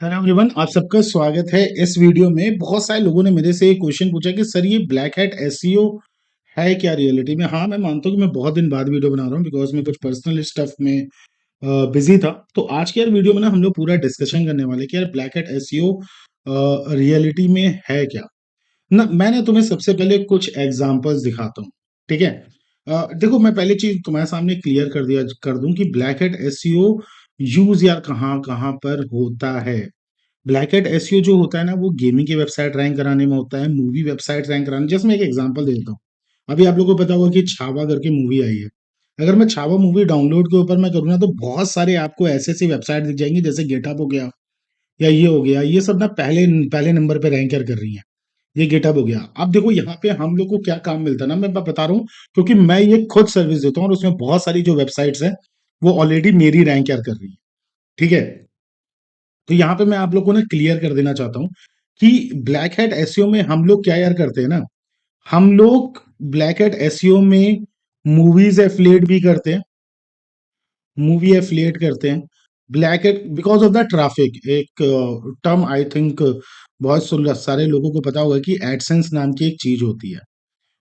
Hello everyone, आप सबका स्वागत है इस वीडियो में। बहुत सारे लोगों ने मेरे से एक क्वेश्चन पूछा कि सर ये ब्लैक हैट एसईओ है क्या रियलिटी में। हाँ, मैं मानता हूँ कि मैं बहुत दिन बाद वीडियो बना रहा हूँ बिकॉज मैं कुछ पर्सनल स्टफ में बिजी था। तो आज के यार वीडियो में ना हम लोग पूरा डिस्कशन करने वाले हैं कि यार ब्लैक हैट एसईओ रियलिटी में है क्या। ना मैंने तुम्हें सबसे पहले कुछ एग्जांपल्स दिखाता हूँ, ठीक है। देखो, मैं पहले चीज तुम्हारे सामने क्लियर कर दूं कि ब्लैक हैट एसईओ यूज यार कहाँ कहाँ पर होता है। ब्लैक हैट एसईओ जो होता है ना, वो गेमिंग की वेबसाइट रैंक कराने में होता है, मूवी वेबसाइट रैंक कराने। जैसे मैं एक एग्जांपल देता हूँ, अभी आप लोगों को पता होगा कि छावा करके मूवी आई है। अगर मैं छावा मूवी डाउनलोड के ऊपर मैं करूँ ना, तो बहुत सारे आपको ऐसे ऐसी वेबसाइट दिख जाएंगी, जैसे गेटअप हो गया या ये हो गया। ये सब ना पहले पहले नंबर पे रैंकर कर रही हैं। ये गेटअप हो गया। अब देखो यहाँ पे हम लोग को क्या काम मिलता है ना, मैं बता रहा हूँ क्योंकि मैं ये खुद सर्विस देता हूँ और उसमें बहुत सारी जो वेबसाइट्स हैं वो ऑलरेडी मेरी रैंक यार कर रही है, ठीक है। तो यहाँ पे मैं आप लोग को ना क्लियर कर देना चाहता हूँ कि ब्लैक हैट एसईओ में हम लोग क्या यार करते हैं ना, हम लोग ब्लैक हैट एसईओ में मूवीज एफिलिएट भी करते हैं, मूवी एफिलिएट करते हैं। Black hat because of the traffic, एक टर्म आई थिंक सारे लोगों को पता होगा कि एडसेंस नाम की एक चीज होती है।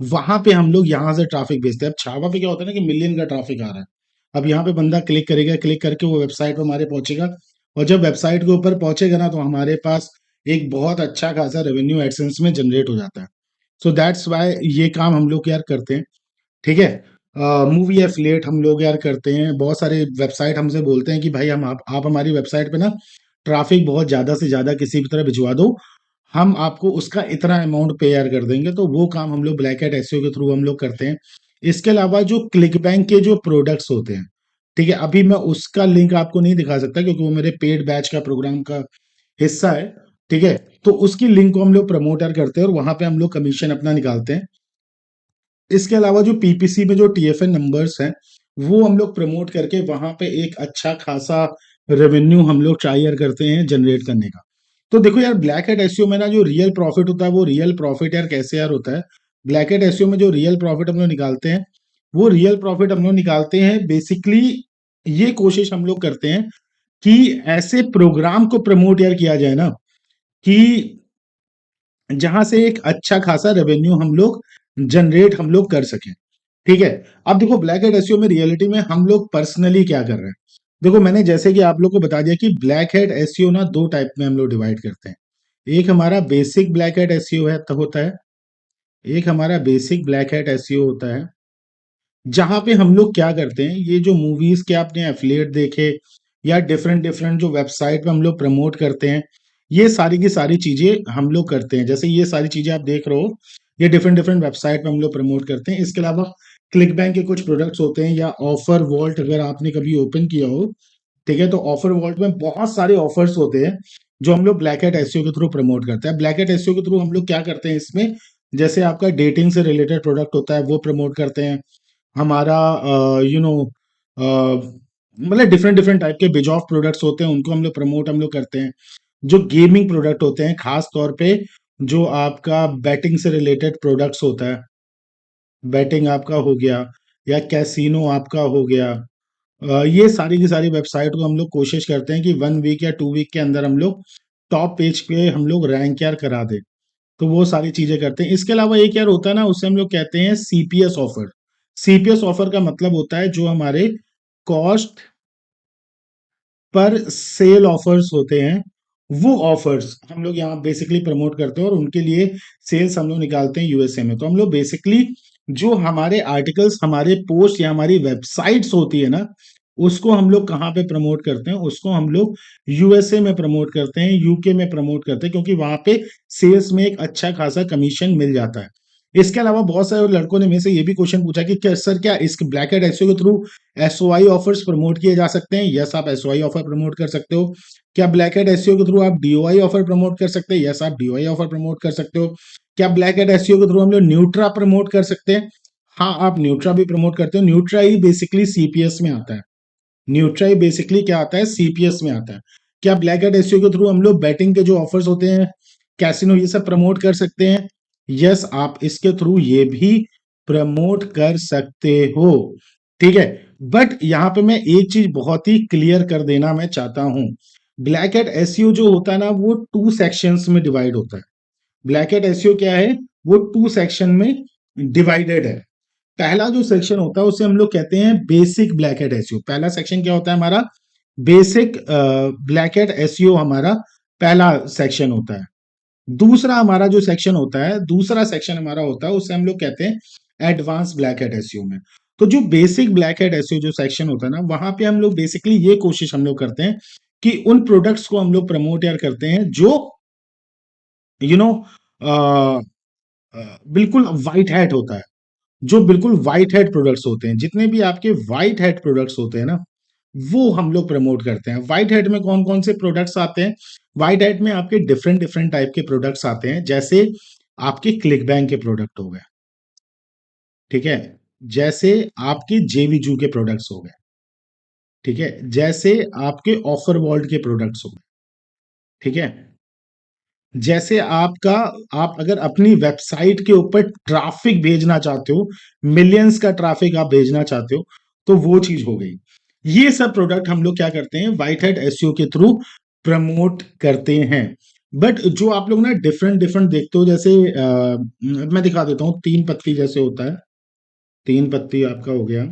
वहां पे हम लोग यहाँ से ट्रैफिक भेजते हैं। अब छावा पे क्या होता है ना कि मिलियन का ट्रैफिक आ रहा है। अब यहाँ पे बंदा क्लिक करेगा, क्लिक करके वो वेबसाइट पे हमारे पहुंचेगा, और जब वेबसाइट के ऊपर पहुंचेगा ना, तो हमारे पास एक बहुत अच्छा खासा रेवेन्यू एडसेंस में जनरेट हो जाता है। सो दैट्स वाई ये काम हम लोग यार करते हैं, ठीक है। मूवी एफिलिएट हम लोग यार करते हैं। बहुत सारे वेबसाइट हमसे बोलते हैं कि भाई हम आप हमारी वेबसाइट पे ना ट्रैफिक बहुत ज्यादा से ज्यादा किसी भी तरह भिजवा दो, हम आपको उसका इतना अमाउंट पे यार कर देंगे। तो वो काम हम लोग ब्लैक हैट एसईओ के थ्रू हम लोग करते हैं। इसके अलावा जो क्लिक बैंक के जो प्रोडक्ट्स होते हैं, ठीक है, अभी मैं उसका लिंक आपको नहीं दिखा सकता क्योंकि वो मेरे पेड बैच का प्रोग्राम का हिस्सा है, ठीक है। तो उसकी लिंक को हम लोग प्रमोट यार करते हैं और वहां पे हम लोग कमीशन अपना निकालते हैं। इसके अलावा जो पीपीसी में जो टीएफएन नंबर्स हैं, वो हम लोग प्रमोट करके वहां पे एक अच्छा खासा रेवेन्यू हम लोग ट्राई यार करते हैं जनरेट करने का। तो देखो यार, ब्लैक हैट एसईओ में ना जो रियल प्रॉफिट होता है, वो रियल प्रॉफिट यार कैसे यार होता है। ब्लैक हैट एसईओ में जो रियल प्रॉफिट हम लोग निकालते हैं, वो रियल प्रॉफिट हम लोग निकालते हैं बेसिकली। ये कोशिश हम लोग करते हैं कि ऐसे प्रोग्राम को प्रमोट यार किया जाए ना, कि जहां से एक अच्छा खासा रेवेन्यू हम लोग जनरेट हम लोग कर सकें, ठीक है। अब देखो, ब्लैक हैट एसईओ में रियलिटी में हम लोग पर्सनली क्या कर रहे हैं। देखो, मैंने जैसे कि आप लोग को बता दिया कि ब्लैक हैट एसईओ ना दो टाइप में हम लोग डिवाइड करते हैं। एक हमारा बेसिक ब्लैक हैट एसईओ है तो होता है, एक हमारा बेसिक ब्लैक हैट एसईओ होता है, जहां पे हम लोग क्या करते हैं, ये जो मूवीज के आपने एफिलिएट देखे या डिफरेंट डिफरेंट जो वेबसाइट पे हम लोग प्रमोट करते हैं, ये सारी की सारी चीजें हम लोग करते हैं। जैसे ये सारी चीजें आप देख रहे हो, ये डिफरेंट डिफरेंट वेबसाइट पे हम लोग प्रमोट करते हैं। इसके अलावा क्लिक बैंक के कुछ प्रोडक्ट्स होते हैं, या ऑफर वॉल्ट अगर आपने कभी ओपन किया हो, ठीक है, तो ऑफर वॉल्ट में बहुत सारे ऑफर्स होते हैं जो हम लोग ब्लैक हैट एसईओ के थ्रू प्रमोट करते हैं। ब्लैक हैट एसईओ के थ्रू हम लोग क्या करते हैं इसमें, जैसे आपका डेटिंग से रिलेटेड प्रोडक्ट होता है वो प्रमोट करते हैं। हमारा यू नो मतलब डिफरेंट डिफरेंट टाइप के बिजॉफ प्रोडक्ट्स होते हैं, उनको हम लोग करते हैं। जो गेमिंग प्रोडक्ट होते हैं, खास तौर पे जो आपका बैटिंग से रिलेटेड प्रोडक्ट्स होता है, बैटिंग आपका हो गया या कैसीनो आपका हो गया, ये सारी की सारी वेबसाइट को हम लोग कोशिश करते हैं कि 1 वीक या 2 वीक के अंदर हम लोग टॉप पेज पे हम लोग रैंक यार करा दे। तो वो सारी चीजें करते हैं। इसके अलावा एक यार होता है ना, उससे हम लोग कहते हैं सीपीएस ऑफर। सीपीएस ऑफर का मतलब होता है जो हमारे कॉस्ट पर सेल ऑफर्स होते हैं, वो ऑफर्स हम लोग यहाँ बेसिकली प्रमोट करते हैं और उनके लिए सेल्स हम लोग निकालते हैं यूएसए में। तो हम लोग बेसिकली जो हमारे आर्टिकल्स, हमारे पोस्ट या हमारी वेबसाइट्स होती है ना, उसको हम लोग कहाँ पे प्रमोट करते हैं, उसको हम लोग यूएसए में प्रमोट करते हैं, यूके में प्रमोट करते हैं, क्योंकि वहां पे सेल्स में एक अच्छा खासा कमीशन मिल जाता है। इसके अलावा बहुत सारे लड़कों ने मेरे से ये भी क्वेश्चन पूछा कि क्या सर, क्या इस ब्लैक हैट एसईओ के थ्रू एसओआई ऑफर्स प्रमोट किए जा सकते हैं। यस, आप एसओआई ऑफर प्रमोट कर सकते हो। क्या ब्लैक हैट एसईओ के थ्रू आप डीओआई ऑफर प्रमोट कर सकते हैं। यस, आप डीओआई ऑफर प्रमोट कर सकते हो। क्या ब्लैक हैट एसईओ के थ्रू हम लोग न्यूट्रा प्रमोट कर सकते हैं। हाँ, आप न्यूट्रा भी प्रमोट करते हो। न्यूट्रा ही बेसिकली सीपीएस में आता है। न्यूट्रा ही बेसिकली क्या आता है, सीपीएस में आता है। क्या ब्लैक हैट एसईओ के थ्रू हम लोग बैटिंग के जो ऑफर्स होते हैं, कैसीनो, ये सब प्रमोट कर सकते हैं। यस, आप इसके थ्रू ये भी प्रमोट कर सकते हो, ठीक है। बट यहां पे मैं एक चीज बहुत ही क्लियर कर देना मैं चाहता हूं। ब्लैक हैट एसईओ जो होता है ना वो 2 सेक्शंस में डिवाइड होता है। ब्लैक हैट एसईओ क्या है? वो 2 सेक्शन में डिवाइडेड है। पहला जो सेक्शन होता है उसे हम लोग कहते हैं बेसिक ब्लैक हैट एसईओ। पहला सेक्शन क्या होता है हमारा? बेसिक ब्लैक हैट एसईओ हमारा पहला सेक्शन होता है। दूसरा हमारा जो सेक्शन होता है, दूसरा सेक्शन हमारा होता है उसे हम लोग कहते हैं एडवांस ब्लैक हैट एसईओ में। तो जो बेसिक ब्लैक हैट एसईओ जो सेक्शन होता है ना, वहां पे हम लोग बेसिकली ये कोशिश हम लोग करते हैं कि उन प्रोडक्ट्स को हम लोग प्रमोट यार करते हैं जो यू नो बिल्कुल व्हाइट हैट होता है। जो बिल्कुल व्हाइट हैट प्रोडक्ट्स होते हैं, जितने भी आपके व्हाइट हैट प्रोडक्ट्स होते हैं ना, वो हम लोग प्रमोट करते हैं। व्हाइट हैट में कौन कौन से प्रोडक्ट्स आते हैं? व्हाइट हैट में आपके डिफरेंट डिफरेंट टाइप के प्रोडक्ट्स आते हैं, जैसे आपके क्लिक बैंक के प्रोडक्ट हो गए, ठीक है, जैसे आपके जेवीजू के प्रोडक्ट्स हो गए, ठीक है, जैसे आपके ऑफर वॉल्ट के प्रोडक्ट्स हो गए, ठीक है, जैसे आपका, आप अगर अपनी वेबसाइट के ऊपर ट्रैफिक भेजना चाहते हो, मिलियंस का ट्रैफिक आप भेजना चाहते हो, तो वो चीज हो गई। ये सब प्रोडक्ट हम लोग क्या करते हैं? व्हाइट हैट एसईओ के थ्रू प्रमोट करते हैं। बट जो आप लोग ना डिफरेंट डिफरेंट देखते हो, जैसे मैं दिखा देता हूँ, 3 पत्ती जैसे होता है, 3 पत्ती आपका हो गया।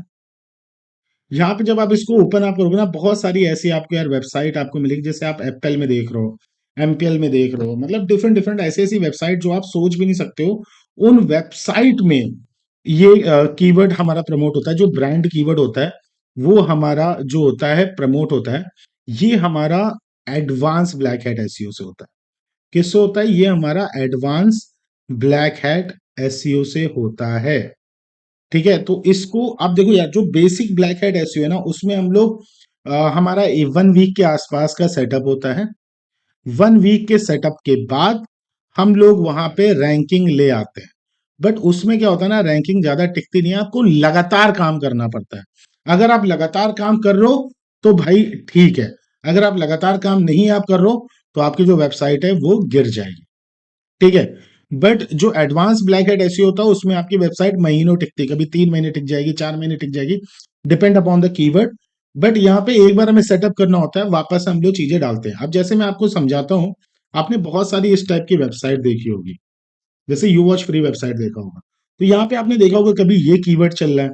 यहाँ पे जब आप इसको ओपन आप करोगे ना, बहुत सारी ऐसी आपको यार वेबसाइट आपको मिलेगी, जैसे आप एप्पल में देख रहे हो, एमपीएल में देख रहे हो, मतलब डिफरेंट डिफरेंट ऐसी ऐसी वेबसाइट जो आप सोच भी नहीं सकते हो। उन वेबसाइट में ये कीवर्ड हमारा प्रमोट होता है, जो ब्रांड कीवर्ड होता है वो हमारा जो होता है प्रमोट होता है। ये हमारा एडवांस ब्लैक हैट एसईओ से होता है। किससे होता है? ये हमारा एडवांस ब्लैक हैट एसईओ से होता है। ठीक है, तो इसको आप देखो यार, जो बेसिक ब्लैक हैट एसईओ है ना, उसमें हम लोग हमारा 1 वीक के आसपास का सेटअप होता है। 1 वीक के सेटअप के बाद हम लोग वहां पे रैंकिंग ले आते हैं। बट उसमें क्या होता है ना, रैंकिंग ज्यादा टिकती नहीं है, आपको लगातार काम करना पड़ता है। अगर आप लगातार काम कर रहे हो तो भाई ठीक है, अगर आप लगातार काम नहीं आप कर रहे हो तो आपकी जो वेबसाइट है वो गिर जाएगी, ठीक है। बट जो एडवांस ब्लैक हैट एसईओ होता है उसमें आपकी वेबसाइट महीनों टिकती है, कभी 3 महीने टिक जाएगी, 4 महीने टिक जाएगी, depend upon the keyword. But यहाँ पे एक बार हमें सेटअप करना होता है, वापस हम लोग चीजें डालते हैं। अब जैसे मैं आपको समझाता हूँ, आपने बहुत सारी इस टाइप की वेबसाइट देखी होगी, जैसे यू वॉच फ्री वेबसाइट देखा होगा, तो यहाँ पे आपने देखा होगा कभी ये कीवर्ड चल रहा है,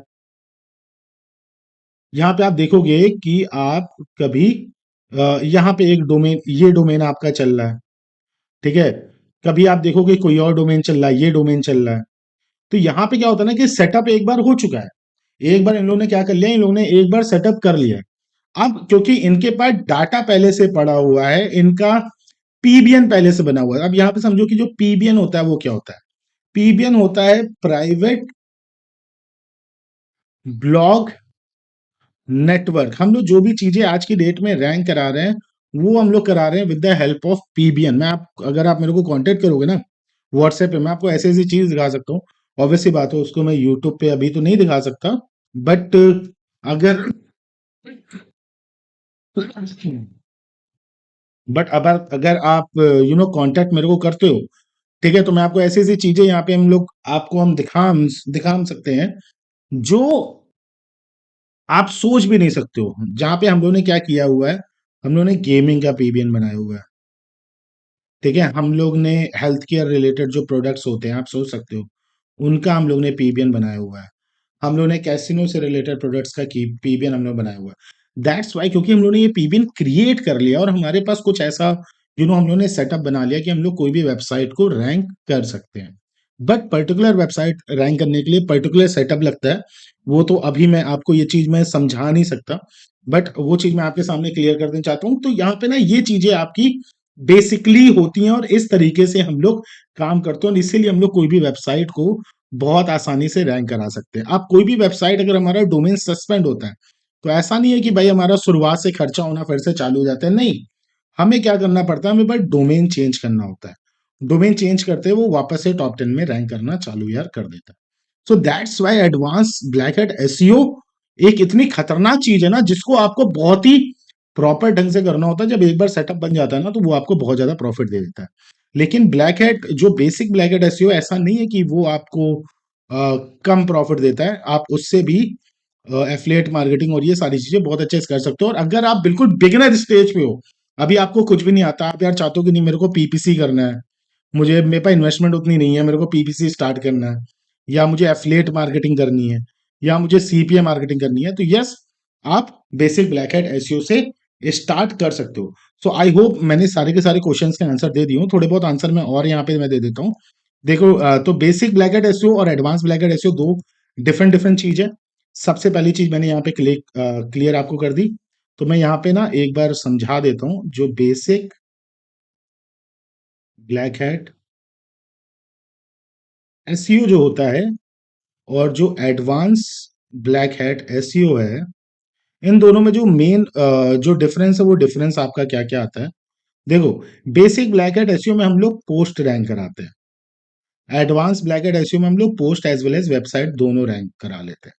यहाँ पे आप देखोगे कि आप कभी यहाँ पे एक डोमेन, ये डोमेन आपका चल रहा है, ठीक है, कभी आप देखोगे कोई और डोमेन चल रहा है, ये डोमेन चल रहा है। तो यहाँ पे क्या होता है ना कि सेटअप एक बार हो चुका है, एक बार इन लोगों ने क्या कर लिया, इन लोगों ने एक बार सेटअप कर लिया है। अब क्योंकि इनके पास डाटा पहले से पड़ा हुआ है, इनका पीबीएन पहले से बना हुआ है। अब यहाँ पे समझो कि जो पीबीएन होता है वो क्या होता है? पीबीएन होता है प्राइवेट ब्लॉग नेटवर्क। हम लोग जो भी चीजें आज की डेट में रैंक करा रहे हैं, वो हम लोग करा रहे हैं with the help of PBN. मैं आप, अगर आप मेरे को कांटेक्ट करोगे ना व्हाट्सएप पे, मैं आपको ऐसी ऐसी चीज दिखा सकता हूँ। ऑब्वियसली बात है, उसको मैं यूट्यूब पे अभी तो नहीं दिखा सकता, बट अगर बट अगर अगर आप कांटेक्ट मेरे को करते हो, ठीक है, तो मैं आपको ऐसी ऐसी चीजें यहाँ पे हम लोग आपको हम दिखा सकते हैं जो आप सोच भी नहीं सकते हो। जहां पे हम लोगों ने क्या किया हुआ है, हम लोगों ने गेमिंग का पीबीएन बनाया हुआ है, ठीक है, हम लोग ने हेल्थ केयर रिलेटेड जो प्रोडक्ट्स होते हैं आप सोच सकते हो, उनका हम लोग ने पीबीएन बनाया हुआ है। हम लोग ने कैसीनो से रिलेटेड प्रोडक्ट्स का की पीबीएन हम लोग बनाया हुआ है। दैट्स वाई, क्योंकि हम लोग ने ये पीबीएन क्रिएट कर लिया और हमारे पास कुछ ऐसा हम लोग ने सेटअप बना लिया कि हम लोग कोई भी वेबसाइट को रैंक कर सकते हैं। बट पर्टिकुलर वेबसाइट रैंक करने के लिए पर्टिकुलर सेटअप लगता है, वो तो अभी मैं आपको ये चीज मैं समझा नहीं सकता, बट वो चीज मैं आपके सामने क्लियर कर देना चाहता हूँ। तो यहाँ पे ना ये चीजें आपकी बेसिकली होती हैं और इस तरीके से हम लोग काम करते हैं, और इसीलिए हम लोग कोई भी वेबसाइट को बहुत आसानी से रैंक करा सकते हैं। आप कोई भी वेबसाइट, अगर हमारा डोमेन सस्पेंड होता है, तो ऐसा नहीं है कि भाई हमारा शुरुआत से खर्चा होना फिर से चालू हो जाता है, नहीं। हमें क्या करना पड़ता है? हमें बस डोमेन चेंज करना होता है। डोमेन चेंज करते हैं वो वापस से टॉप 10 में रैंक करना चालू यार कर देता है। So that's why advance black hat SEO एक इतनी खतरनाक चीज है ना, जिसको आपको बहुत ही प्रॉपर ढंग से करना होता है। जब एक बार सेटअप बन जाता है ना, तो वो आपको बहुत ज्यादा प्रॉफिट दे देता है। लेकिन ब्लैक हैट, जो बेसिक ब्लैक हैट एसईओ, ऐसा नहीं है कि वो आपको कम प्रॉफिट देता है। आप उससे भी एफिलिएट मार्केटिंग और ये सारी चीजें बहुत अच्छे से कर सकते हो। और अगर आप बिल्कुल बिगिनर स्टेज पे हो, अभी आपको कुछ भी नहीं आता, आप यार चाहते हो कि नहीं मेरे को पीपीसी करना है, मुझे मेरे पास इन्वेस्टमेंट उतनी नहीं है, मेरे को पीपीसी स्टार्ट करना है, या मुझे एफिलिएट मार्केटिंग करनी है, या मुझे सीपीए मार्केटिंग करनी है, तो यस, आप बेसिक ब्लैक हैट एसईओ से स्टार्ट कर सकते हो। सो आई होप मैंने सारे के सारे क्वेश्चंस के आंसर दे दिए हूँ, थोड़े बहुत आंसर मैं और यहाँ पे मैं दे देता हूँ। देखो तो बेसिक ब्लैक हैट एसईओ और एडवांस ब्लैक हैट एसईओ दो डिफरेंट डिफरेंट चीज है। सबसे पहली चीज मैंने यहाँ पे क्लियर आपको कर दी। तो मैं यहाँ पे ना एक बार समझा देता हूँ, जो बेसिक ब्लैक हैट एसईओ जो होता है और जो एडवांस ब्लैक हैट एसईओ है, इन दोनों में जो मेन जो डिफरेंस है, वो डिफरेंस आपका क्या क्या आता है। देखो, बेसिक ब्लैक हैट एसईओ में हम लोग पोस्ट रैंक कराते हैं, एडवांस ब्लैक हैट एसईओ में हम लोग post as well as website दोनों रैंक करा लेते हैं।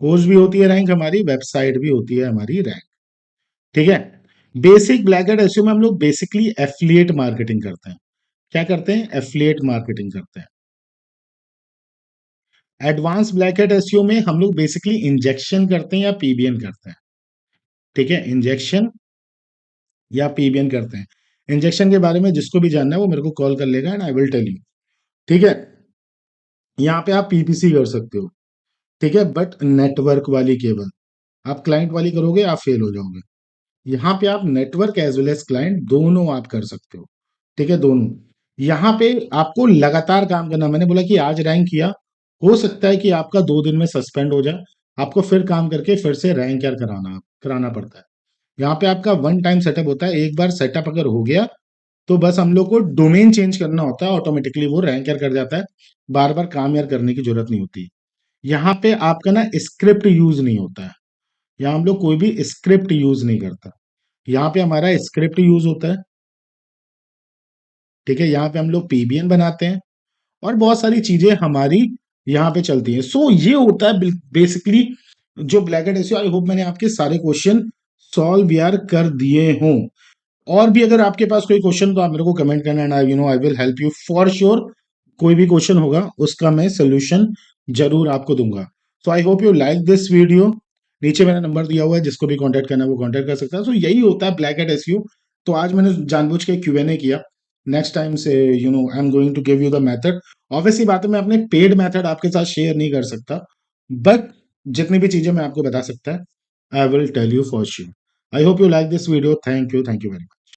पोस्ट भी होती है रैंक हमारी, वेबसाइट भी होती है हमारी रैंक। ठीक है। बेसिक ब्लैक हैट एसईओ में हम लोग बेसिकली एफिलिएट मार्केटिंग करते हैं। क्या करते हैं? एफिलिएट मार्केटिंग करते हैं। एडवांस ब्लैक हैट एसईओ में हम लोग बेसिकली इंजेक्शन करते हैं या पीबीएन करते हैं। ठीक है, इंजेक्शन या पीबीएन करते हैं। इंजेक्शन के बारे में जिसको भी जानना है वो मेरे को कॉल कर लेगा and I will tell you. ठीक है। यहाँ पे आप पीपीसी कर सकते हो। ठीक है, बट नेटवर्क वाली केवल, आप क्लाइंट वाली करोगे आप फेल हो जाओगे। यहाँ पे आप network as well as client दोनों आप कर सकते हो। ठीक है, दोनों। यहाँ पे आपको लगातार काम करना, मैंने बोला कि आज रैंक किया, हो सकता है कि आपका 2 दिन में सस्पेंड हो जाए, आपको फिर काम करके फिर से रैंक यार कराना कराना पड़ता है। यहाँ पे आपका वन टाइम सेटअप होता है, एक बार सेटअप अगर हो गया तो बस हम लोग को डोमेन चेंज करना होता है, ऑटोमेटिकली वो रैंक यार कर जाता है, बार बार काम यार करने की जरूरत नहीं होती। यहाँ पे आपका ना स्क्रिप्ट यूज नहीं होता है, यहाँ हम लोग कोई भी स्क्रिप्ट यूज नहीं करता, यहाँ पे हमारा स्क्रिप्ट यूज होता है। ठीक है, यहाँ पे हम लोग पीबीएन बनाते हैं और बहुत सारी चीजें हमारी यहाँ पे चलती हैं। सो ये होता है बेसिकली जो black and SEO. I hope मैंने आपके सारे क्वेश्चन सॉल्व यार कर दिए हों। और भी अगर आपके पास कोई क्वेश्चन तो आप मेरे को कमेंट करना and I will help you for sure. कोई भी क्वेश्चन होगा उसका मैं सोल्यूशन जरूर आपको दूंगा। So I hope you like this video. नीचे मेरा नंबर दिया हुआ है, जिसको भी कांटेक्ट करना है वो कांटेक्ट कर सकता है। सो यही होता है ब्लैक एट एसईओ। तो आज मैंने जानबूझ के क्यूएनए किया। नेक्स्ट टाइम से I am going to give you the method. Obviously बात है, मैं अपने पेड मेथड आपके साथ शेयर नहीं कर सकता, बट जितनी भी चीजें मैं आपको बता सकता है I will tell you for sure. I hope you like this video. Thank you very much.